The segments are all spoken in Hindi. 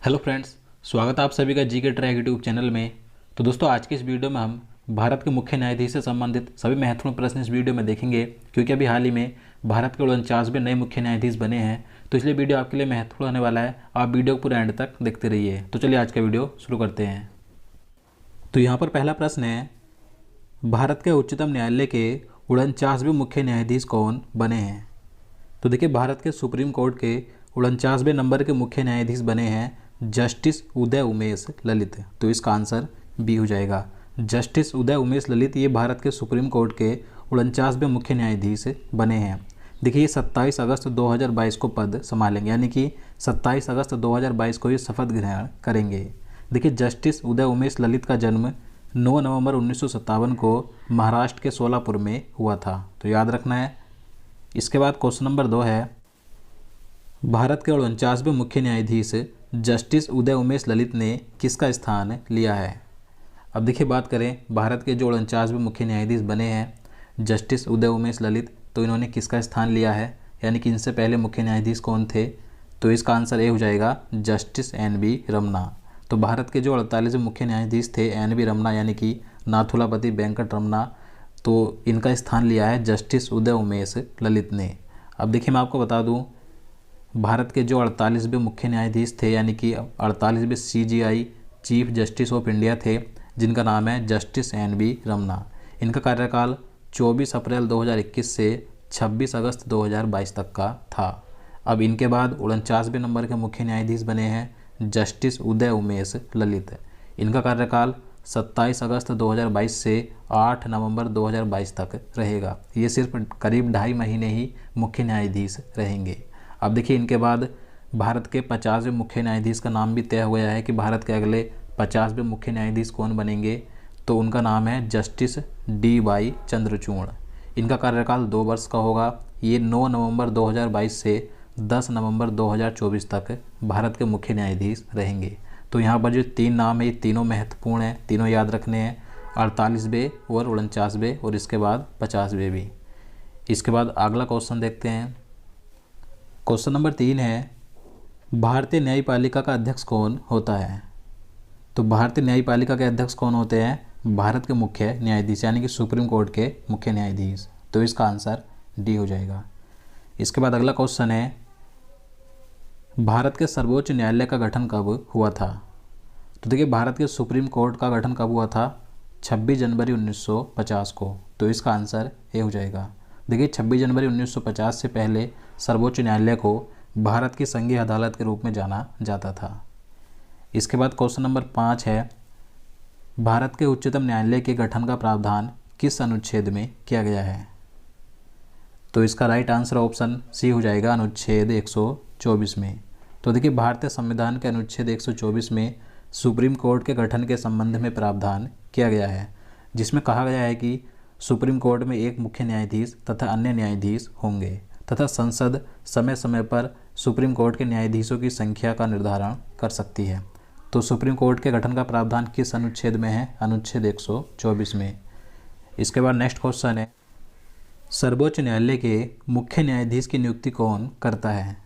हेलो फ्रेंड्स, स्वागत है आप सभी का जी के ट्रैक यूट्यूब चैनल में। तो दोस्तों, आज के इस वीडियो में हम भारत के मुख्य न्यायाधीश से संबंधित सभी महत्वपूर्ण प्रश्न इस वीडियो में देखेंगे, क्योंकि अभी हाल ही में भारत के 49वें नए मुख्य न्यायाधीश बने हैं। तो इसलिए वीडियो आपके लिए महत्वपूर्ण होने वाला है। आप वीडियो को पूरा एंड तक देखते रहिए। तो चलिए आज का वीडियो शुरू करते हैं। तो यहाँ पर पहला प्रश्न है, भारत के उच्चतम न्यायालय के 49वें मुख्य न्यायाधीश कौन बने हैं? तो देखिए, भारत के सुप्रीम कोर्ट के 49वें नंबर के मुख्य न्यायाधीश बने हैं जस्टिस उदय उमेश ललित। तो इसका आंसर बी हो जाएगा। जस्टिस उदय उमेश ललित ये भारत के सुप्रीम कोर्ट के 49वें मुख्य न्यायाधीश बने हैं। देखिए, ये 27 अगस्त 2022 को पद संभालेंगे, यानी कि 27 अगस्त 2022 को ये शपथ ग्रहण करेंगे। देखिए, जस्टिस उदय उमेश ललित का जन्म 9 नवंबर 1957 को महाराष्ट्र के सोलापुर में हुआ था। तो याद रखना है। इसके बाद क्वेश्चन नंबर 2 है, भारत के 49वें मुख्य न्यायाधीश जस्टिस उदय उमेश ललित ने किसका स्थान लिया है? अब देखिए, बात करें भारत के जो 49वें मुख्य न्यायाधीश बने हैं जस्टिस उदय उमेश ललित, तो इन्होंने किसका स्थान लिया है, यानी कि इनसे पहले मुख्य न्यायाधीश कौन थे? तो इसका आंसर ए हो जाएगा, जस्टिस NB रमना। तो भारत के जो 48वें मुख्य न्यायाधीश थे NB रमना, यानी कि नाथुलापति वेंकट रमना, तो इनका स्थान लिया है जस्टिस उदय उमेश ललित ने। अब देखिए, मैं आपको बता दूं, भारत के जो 48वें मुख्य न्यायाधीश थे, यानी कि 48वें CJI chief justice of India थे, जिनका नाम है जस्टिस NB रमना। इनका कार्यकाल 24 अप्रैल 2021 से 26 अगस्त 2022 तक का था। अब इनके बाद 49वें नंबर के मुख्य न्यायाधीश बने हैं जस्टिस उदय उमेश ललित। इनका कार्यकाल 27 अगस्त 2022 से 8 नवंबर 2022 तक रहेगा। ये सिर्फ करीब 2.5 महीने ही मुख्य न्यायाधीश रहेंगे। अब देखिए, इनके बाद भारत के 50वें मुख्य न्यायाधीश का नाम भी तय हो गया है कि भारत के अगले 50वें मुख्य न्यायाधीश कौन बनेंगे। तो उनका नाम है जस्टिस DY चंद्रचूड़। इनका कार्यकाल 2 वर्ष का होगा। ये 9 नवंबर 2022 से 10 नवंबर 2024 तक भारत के मुख्य न्यायाधीश रहेंगे। तो यहाँ पर जो 3 नाम है, ये तीनों महत्वपूर्ण हैं, तीनों याद रखने हैं, 48वें और 49वें और इसके बाद 50वें भी। इसके बाद अगला क्वेश्चन देखते हैं। क्वेश्चन नंबर 3 है, भारतीय न्यायपालिका का अध्यक्ष कौन होता है? तो भारतीय न्यायपालिका के अध्यक्ष कौन होते हैं? भारत के मुख्य न्यायाधीश, यानी कि सुप्रीम कोर्ट के मुख्य न्यायाधीश। तो इसका आंसर डी हो जाएगा। इसके बाद अगला क्वेश्चन है, भारत के सर्वोच्च न्यायालय का गठन कब हुआ था? तो देखिए, भारत के सुप्रीम कोर्ट का गठन कब हुआ था? 26 जनवरी 1950 को। तो इसका आंसर ए हो जाएगा। देखिए, 26 जनवरी 1950 से पहले सर्वोच्च न्यायालय को भारत की संघीय अदालत के रूप में जाना जाता था। इसके बाद क्वेश्चन नंबर 5 है, भारत के उच्चतम न्यायालय के गठन का प्रावधान किस अनुच्छेद में किया गया है? तो इसका राइट आंसर ऑप्शन सी हो जाएगा, अनुच्छेद 124 में। तो देखिए, भारतीय संविधान के अनुच्छेद 124 में सुप्रीम कोर्ट के गठन के संबंध में प्रावधान किया गया है, जिसमें कहा गया है कि सुप्रीम कोर्ट में एक मुख्य न्यायाधीश तथा अन्य न्यायाधीश होंगे तथा संसद समय समय पर सुप्रीम कोर्ट के न्यायाधीशों की संख्या का निर्धारण कर सकती है। तो सुप्रीम कोर्ट के गठन का प्रावधान किस अनुच्छेद में है? अनुच्छेद 124 में। इसके बाद नेक्स्ट क्वेश्चन है, सर्वोच्च न्यायालय के मुख्य न्यायाधीश की नियुक्ति कौन करता है?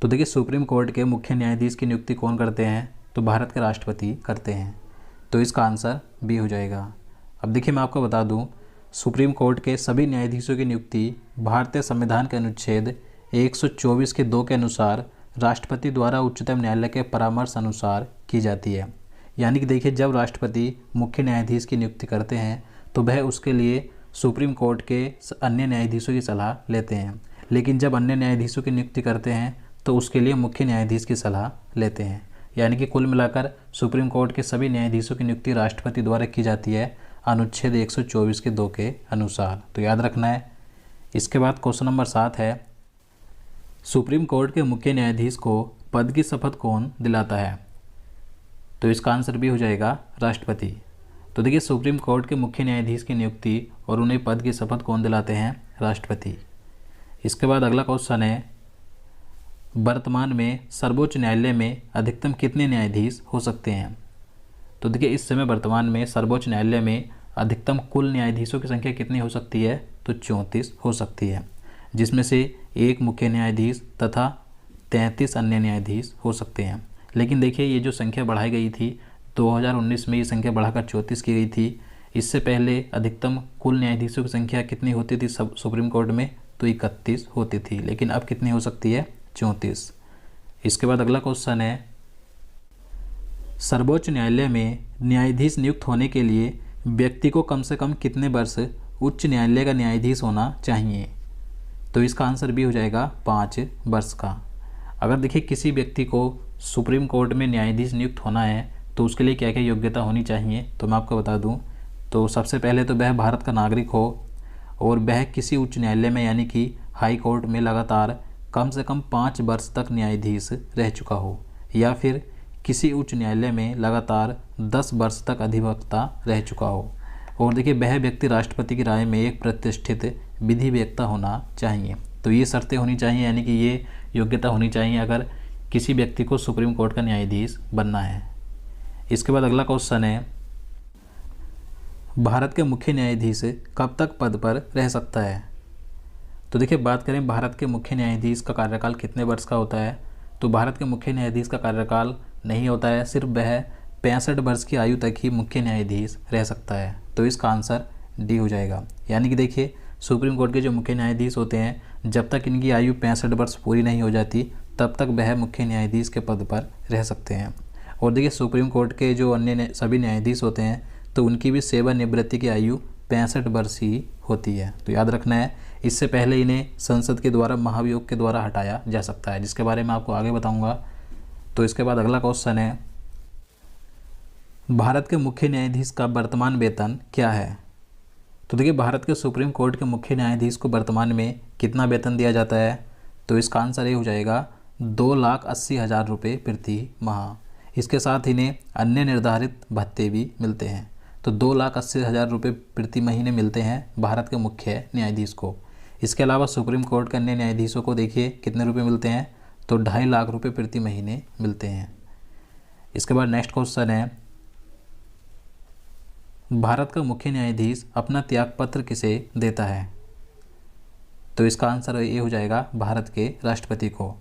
तो देखिए, सुप्रीम कोर्ट के मुख्य न्यायाधीश की नियुक्ति कौन करते हैं? तो भारत के राष्ट्रपति करते हैं। तो इसका आंसर बी हो जाएगा। अब देखिए, मैं आपको बता दूं, सुप्रीम कोर्ट के सभी न्यायाधीशों की नियुक्ति भारतीय संविधान के अनुच्छेद 124 के 2 के अनुसार राष्ट्रपति द्वारा उच्चतम न्यायालय के परामर्श अनुसार की जाती है। यानी कि देखिए, जब राष्ट्रपति मुख्य न्यायाधीश की नियुक्ति करते हैं तो वह उसके लिए सुप्रीम कोर्ट के अन्य न्यायाधीशों की सलाह लेते हैं, लेकिन जब अन्य न्यायाधीशों की नियुक्ति करते हैं तो उसके लिए मुख्य न्यायाधीश की सलाह लेते हैं। यानी कि कुल मिलाकर सुप्रीम कोर्ट के सभी न्यायाधीशों की नियुक्ति राष्ट्रपति द्वारा की जाती है अनुच्छेद 124 के 2 के अनुसार। तो याद रखना है। इसके बाद क्वेश्चन नंबर 7 है, सुप्रीम कोर्ट के मुख्य न्यायाधीश को पद की शपथ कौन दिलाता है? तो इसका आंसर भी हो जाएगा, राष्ट्रपति। तो देखिए, सुप्रीम कोर्ट के मुख्य न्यायाधीश की नियुक्ति और उन्हें पद की शपथ कौन दिलाते हैं? राष्ट्रपति। इसके बाद अगला क्वेश्चन है, वर्तमान में सर्वोच्च न्यायालय में अधिकतम कितने न्यायाधीश हो सकते हैं? तो देखिए, इस समय वर्तमान में सर्वोच्च न्यायालय में अधिकतम कुल न्यायाधीशों की संख्या कितनी हो सकती है? तो 34 हो सकती है, जिसमें से एक मुख्य न्यायाधीश तथा 33 अन्य न्यायाधीश हो सकते हैं। लेकिन देखिए ये जो संख्या बढ़ाई गई थी 2019 में, ये संख्या बढ़ाकर 34 की गई थी। इससे पहले अधिकतम कुल न्यायाधीशों की संख्या कितनी होती थी सुप्रीम कोर्ट में? तो 31 होती थी, लेकिन अब कितनी हो सकती है? 34। इसके बाद अगला क्वेश्चन है, सर्वोच्च न्यायालय में न्यायाधीश नियुक्त होने के लिए व्यक्ति को कम से कम कितने वर्ष उच्च न्यायालय का न्यायाधीश होना चाहिए? तो इसका आंसर भी हो जाएगा 5 वर्ष का। अगर देखिए किसी व्यक्ति को सुप्रीम कोर्ट में न्यायाधीश नियुक्त होना है तो उसके लिए क्या क्या योग्यता होनी चाहिए, तो मैं आपको बता दूं। तो सबसे पहले तो वह भारत का नागरिक हो और वह किसी उच्च न्यायालय में यानी कि हाई कोर्ट में लगातार कम से कम 5 वर्ष तक न्यायाधीश रह चुका हो, या फिर किसी उच्च न्यायालय में लगातार 10 वर्ष तक अधिवक्ता रह चुका हो। और देखिए वह व्यक्ति राष्ट्रपति की राय में एक प्रतिष्ठित विधि वेत्ता होना चाहिए। तो ये शर्तें होनी चाहिए, यानी कि ये योग्यता होनी चाहिए अगर किसी व्यक्ति को सुप्रीम कोर्ट का न्यायाधीश बनना है। इसके बाद अगला क्वेश्चन है, भारत के मुख्य न्यायाधीश कब तक पद पर रह सकता है? तो देखिए बात करें भारत के मुख्य न्यायाधीश का कार्यकाल कितने वर्ष का होता है, तो भारत के मुख्य न्यायाधीश का कार्यकाल नहीं होता है, सिर्फ वह 65 वर्ष की आयु तक ही मुख्य न्यायाधीश रह सकता है। तो इसका आंसर डी हो जाएगा। यानी कि देखिए सुप्रीम कोर्ट के जो मुख्य न्यायाधीश होते हैं, जब तक इनकी आयु 65 वर्ष पूरी नहीं हो जाती तब तक वह मुख्य न्यायाधीश के पद पर रह सकते हैं। और देखिए सुप्रीम कोर्ट के जो अन्य सभी न्यायाधीश होते हैं तो उनकी भी सेवानिवृत्ति की आयु 65 वर्ष ही होती है। तो याद रखना है, इससे पहले इन्हें संसद के द्वारा महाभियोग के द्वारा हटाया जा सकता है, जिसके बारे में आपको आगे बताऊंगा। तो इसके बाद अगला क्वेश्चन है, भारत के मुख्य न्यायाधीश का वर्तमान वेतन क्या है? तो देखिए भारत के सुप्रीम कोर्ट के मुख्य न्यायाधीश को वर्तमान में कितना वेतन दिया जाता है? तो इसका आंसर ये हो जाएगा 2,80,000 रुपये प्रति माह। इसके साथ इन्हें अन्य निर्धारित भत्ते भी मिलते हैं। तो 2,80,000 रुपये प्रति महीने मिलते हैं भारत के मुख्य न्यायाधीश को। इसके अलावा सुप्रीम कोर्ट के अन्य न्यायाधीशों को देखिए कितने रुपये मिलते हैं, तो 2.5 लाख रुपये प्रति महीने मिलते हैं। इसके बाद नेक्स्ट क्वेश्चन है, भारत का मुख्य न्यायाधीश अपना त्यागपत्र किसे देता है? तो इसका आंसर ये हो जाएगा भारत के राष्ट्रपति को।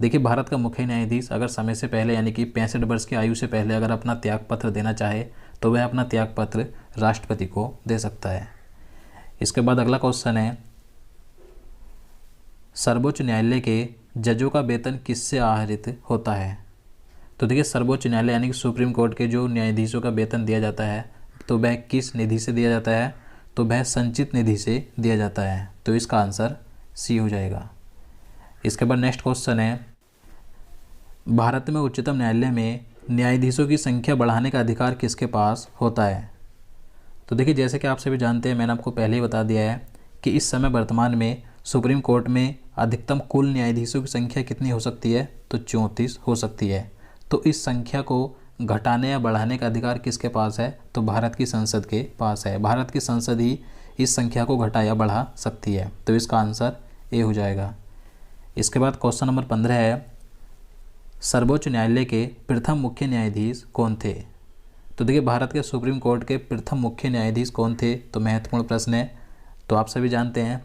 देखिए भारत का मुख्य न्यायाधीश अगर समय से पहले यानी कि 65 वर्ष की आयु से पहले अगर अपना त्यागपत्र देना चाहे तो वह अपना त्यागपत्र राष्ट्रपति को दे सकता है। इसके बाद अगला क्वेश्चन है, सर्वोच्च न्यायालय के जजों का वेतन किससे आहरित होता है? तो देखिए सर्वोच्च न्यायालय यानी कि सुप्रीम कोर्ट के जो न्यायाधीशों का वेतन दिया जाता है तो वह किस निधि से दिया जाता है? तो वह संचित निधि से दिया जाता है। तो इसका आंसर सी हो जाएगा। इसके बाद नेक्स्ट क्वेश्चन है, भारत में उच्चतम न्यायालय में न्यायाधीशों की संख्या बढ़ाने का अधिकार किसके पास होता है? तो देखिए जैसे कि आप सभी जानते हैं, मैंने आपको पहले ही बता दिया है कि इस समय वर्तमान में सुप्रीम कोर्ट में अधिकतम कुल न्यायाधीशों की संख्या कितनी हो सकती है? तो 34 हो सकती है। तो इस संख्या को घटाने या बढ़ाने का अधिकार किसके पास है? तो भारत की संसद के पास है। भारत की संसद ही इस संख्या को घटा या बढ़ा सकती है। तो इसका आंसर ए हो जाएगा। इसके बाद क्वेश्चन नंबर 15 है, सर्वोच्च न्यायालय के प्रथम मुख्य न्यायाधीश कौन थे? तो देखिए भारत के सुप्रीम कोर्ट के प्रथम मुख्य न्यायाधीश कौन थे? तो महत्वपूर्ण प्रश्न है, तो आप सभी जानते हैं।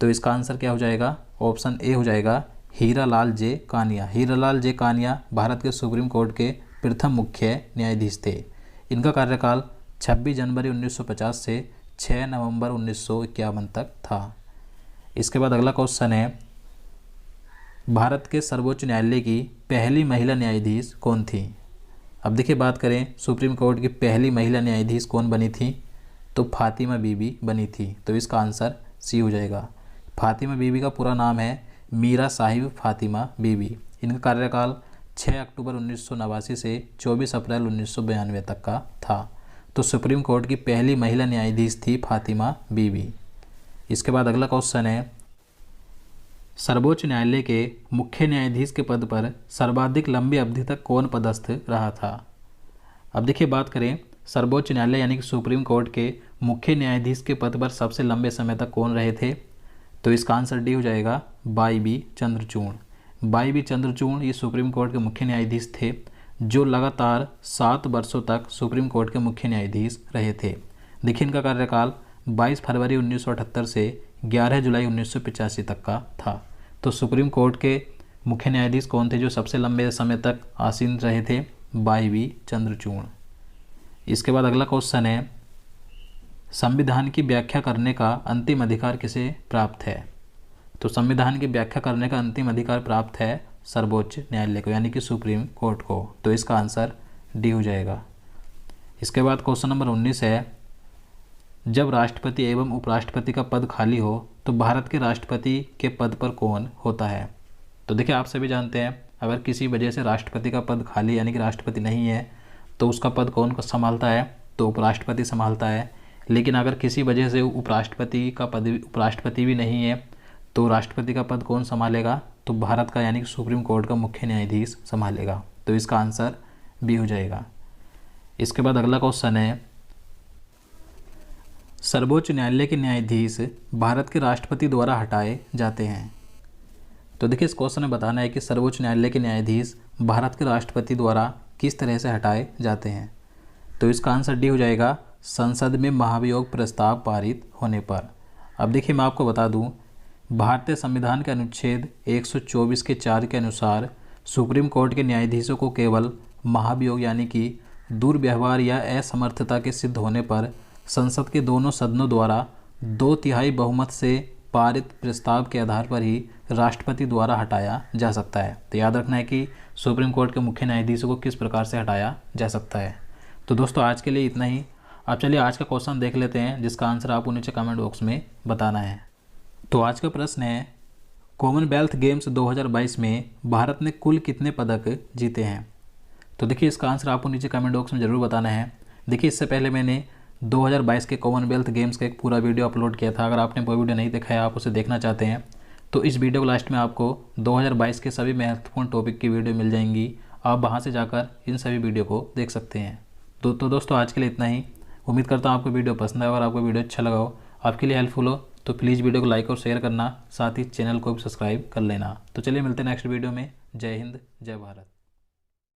तो इसका आंसर क्या हो जाएगा? ऑप्शन ए हो जाएगा, हीरालाल जे कानिया। हीरालाल जे कानिया भारत के सुप्रीम कोर्ट के प्रथम मुख्य न्यायाधीश थे। इनका कार्यकाल 26 जनवरी 1950 से 6 नवंबर 1951 तक था। इसके बाद अगला क्वेश्चन है, भारत के सर्वोच्च न्यायालय की पहली महिला न्यायाधीश कौन थी? अब देखिए बात करें सुप्रीम कोर्ट की पहली महिला न्यायाधीश कौन बनी थी? तो फातिमा बीबी बनी थी। तो इसका आंसर सी हो जाएगा। फातिमा बीबी का पूरा नाम है मीरा साहिब फातिमा बीबी। इनका कार्यकाल 6 अक्टूबर 1989 से 24 अप्रैल 1992 तक का था। तो सुप्रीम कोर्ट की पहली महिला न्यायाधीश थी फातिमा बीबी। इसके बाद अगला क्वेश्चन है, सर्वोच्च न्यायालय के मुख्य न्यायाधीश के पद पर सर्वाधिक लंबी अवधि तक कौन पदस्थ रहा था? अब देखिए बात करें सर्वोच्च न्यायालय यानी कि सुप्रीम कोर्ट के मुख्य न्यायाधीश के पद पर सबसे लंबे समय तक कौन रहे थे? तो इसका आंसर डी हो जाएगा, Y B Chandrachud. Y B Chandrachud ये सुप्रीम कोर्ट के मुख्य न्यायाधीश थे जो लगातार 7 वर्षों तक सुप्रीम कोर्ट के मुख्य न्यायाधीश रहे थे। देखिए इनका कार्यकाल 22 फरवरी 1978 से 11 जुलाई 1985 तक का था। तो सुप्रीम कोर्ट के मुख्य न्यायाधीश कौन थे जो सबसे लंबे समय तक आसीन रहे थे? वाई.वी. चंद्रचूड़। इसके बाद अगला क्वेश्चन है, संविधान की व्याख्या करने का अंतिम अधिकार किसे प्राप्त है? तो संविधान की व्याख्या करने का अंतिम अधिकार प्राप्त है सर्वोच्च न्यायालय को, यानी कि सुप्रीम कोर्ट को। तो इसका आंसर डी हो जाएगा। इसके बाद क्वेश्चन नंबर 19 है, जब राष्ट्रपति एवं उपराष्ट्रपति का पद खाली हो तो भारत के राष्ट्रपति के पद पर कौन होता है? तो देखिए, आप सभी जानते हैं, अगर किसी वजह से राष्ट्रपति का पद खाली यानी कि राष्ट्रपति नहीं है तो उसका पद कौन संभालता है? तो उपराष्ट्रपति संभालता है। लेकिन अगर किसी वजह से उपराष्ट्रपति भी नहीं है तो राष्ट्रपति का पद कौन संभालेगा? तो भारत का यानी कि सुप्रीम कोर्ट का मुख्य न्यायाधीश संभालेगा। तो इसका आंसर बी हो जाएगा। इसके बाद अगला क्वेश्चन है, सर्वोच्च न्यायालय के न्यायाधीश भारत के राष्ट्रपति द्वारा हटाए जाते हैं। तो देखिए, इस क्वेश्चन में बताना है कि सर्वोच्च न्यायालय के न्यायाधीश भारत के राष्ट्रपति द्वारा किस तरह से हटाए जाते हैं। तो इसका आंसर डी हो जाएगा, संसद में महाभियोग प्रस्ताव पारित होने पर। अब देखिए, मैं आपको बता दूं, भारतीय संविधान के अनुच्छेद 124 के 4 के अनुसार सुप्रीम कोर्ट के न्यायाधीशों को केवल महाभियोग यानी कि दुर्व्यवहार या असमर्थता के सिद्ध होने पर संसद के दोनों सदनों द्वारा 2/3 बहुमत से पारित प्रस्ताव के आधार पर ही राष्ट्रपति द्वारा हटाया जा सकता है। तो याद रखना है कि सुप्रीम कोर्ट के मुख्य न्यायाधीशों को किस प्रकार से हटाया जा सकता है। तो दोस्तों, आज के लिए इतना ही। अब चलिए आज का क्वेश्चन देख लेते हैं, जिसका आंसर आपको नीचे कमेंट बॉक्स में बताना है। तो आज का प्रश्न है, कॉमनवेल्थ गेम्स 2022 में भारत ने कुल कितने पदक जीते हैं? तो देखिए, इसका आंसर आपको नीचे कमेंट बॉक्स में ज़रूर बताना है। देखिए, इससे पहले मैंने 2022 के कॉमनवेल्थ गेम्स का एक पूरा वीडियो अपलोड किया था। अगर आपने वो वीडियो नहीं देखा है, आप उसे देखना चाहते हैं तो इस वीडियो के लास्ट में आपको 2022 के सभी महत्वपूर्ण टॉपिक की वीडियो मिल जाएंगी। आप वहां से जाकर इन सभी वीडियो को देख सकते हैं। तो दोस्तों, आज के लिए इतना ही। उम्मीद करता हूँ आपको वीडियो पसंद आए। अगर आपको वीडियो अच्छा लगा हो, आपके लिए हेल्पफुल हो, तो प्लीज़ वीडियो को लाइक और शेयर करना, साथ ही चैनल को भी सब्सक्राइब कर लेना। तो चलिए मिलते हैं नेक्स्ट वीडियो में। जय हिंद, जय भारत।